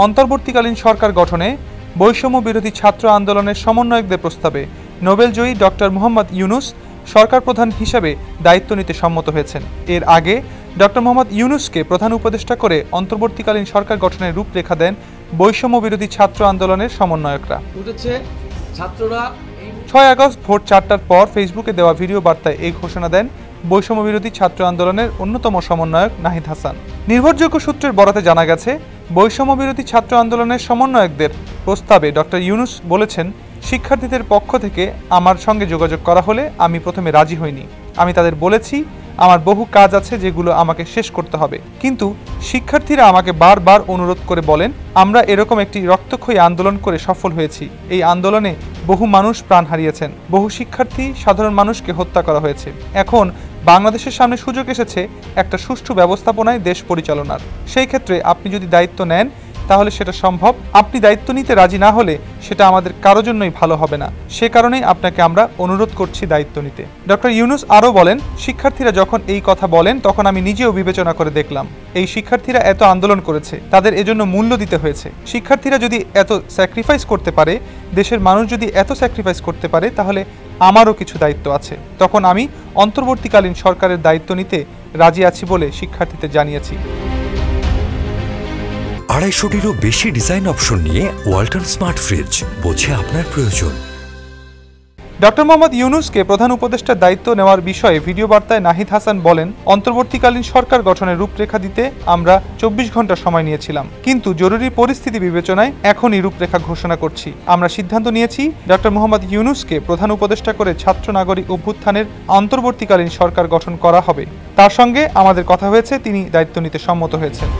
অন্তর্বর্তীকালীন সরকার গঠনে বৈষম্য বিরোধী ছাত্র আন্দোলনের সমন্বয়কদের প্রস্তাবে নোবেলজয়ী ডক্টর মোহাম্মদ ইউনুস সরকার প্রধান হিসেবে দায়িত্ব নিতে সম্মত হয়েছেন। এর আগে ডক্টর মোহাম্মদ ইউনুসকে প্রধান উপদেষ্টা করে অন্তর্বর্তীকালীন সরকার গঠনের রূপরেখা দেন বৈষম্য বিরোধী ছাত্র আন্দোলনের সমন্বয়করা। 6 আগস্ট ভোর 4টার পর ফেসবুকে দেওয়া ভিডিও বার্তায় এই ঘোষণা দেন বৈষম্য বিরোধী ছাত্র আন্দোলনের অন্যতম সমন্বয়ক নাহিদ হাসান। নির্ভরযোগ্য সূত্রের বরাতে জানা গেছে, বৈষম্য বিরোধী ছাত্র আন্দোলনের সমন্বয়কদের প্রস্তাবে ডক্টর ইউনুস বলেছেন, শিক্ষার্থীদের পক্ষ থেকে আমার সঙ্গে যোগাযোগ করা হলে আমি প্রথমে রাজি হইনি। আমি তাদের বলেছি আমার বহু কাজ আছে যেগুলো আমাকে শেষ করতে হবে, কিন্তু শিক্ষার্থীরা আমাকে বারবার অনুরোধ করে বলেন, আমরা এরকম একটি রক্তক্ষয়ী আন্দোলন করে সফল হয়েছি। এই আন্দোলনে বহু মানুষ প্রাণ হারিয়েছেন, বহু শিক্ষার্থী সাধারণ মানুষকে হত্যা করা হয়েছে। এখন বাংলাদেশের সামনে সুযোগ এসেছে একটা সুষ্ঠু ব্যবস্থাপনায় দেশ পরিচালনার। সেই ক্ষেত্রে আপনি যদি দায়িত্ব নেন তাহলে সেটা সম্ভব। আপনি দায়িত্ব নিতে রাজি না হলে সেটা আমাদের কারো জন্যই ভালো হবে না। সে কারণেই আপনাকে আমরা অনুরোধ করছি দায়িত্ব নিতে। ডক্টর ইউনুস আরও বলেন, শিক্ষার্থীরা যখন এই কথা বলেন তখন আমি নিজেও বিবেচনা করে দেখলাম, এই শিক্ষার্থীরা এত আন্দোলন করেছে, তাদের এজন্য মূল্য দিতে হয়েছে। শিক্ষার্থীরা যদি এত স্যাক্রিফাইস করতে পারে, দেশের মানুষ যদি এত স্যাক্রিফাইস করতে পারে, তাহলে আমারও কিছু দায়িত্ব আছে। তখন আমি অন্তর্বর্তীকালীন সরকারের দায়িত্ব নিতে রাজি আছি বলে শিক্ষার্থীদের জানিয়েছি। 250-টিরও বেশি ডিজাইন অপশন নিয়ে ওয়ালটন স্মার্ট ফ্রিজ, বোঝে আপনার প্রয়োজন। ডক্টর মোহাম্মদ ইউনুসকে প্রধান উপদেষ্টার দায়িত্ব নেওয়ার বিষয়ে ভিডিও বার্তায় নাহিদ হাসান বলেন, অন্তর্বর্তীকালীন সরকার গঠনের রূপরেখা দিতে আমরা 24 ঘন্টা সময় নিয়েছিলাম, কিন্তু জরুরি পরিস্থিতি বিবেচনায় এখনই রূপরেখা ঘোষণা করছি। আমরা সিদ্ধান্ত নিয়েছি ডক্টর মোহাম্মদ ইউনুসকে প্রধান উপদেষ্টা করে ছাত্র নাগরিক অভ্যুত্থানের অন্তর্বর্তীকালীন সরকার গঠন করা হবে। তার সঙ্গে আমাদের কথা হয়েছে, তিনি দায়িত্ব নিতে সম্মত হয়েছেন।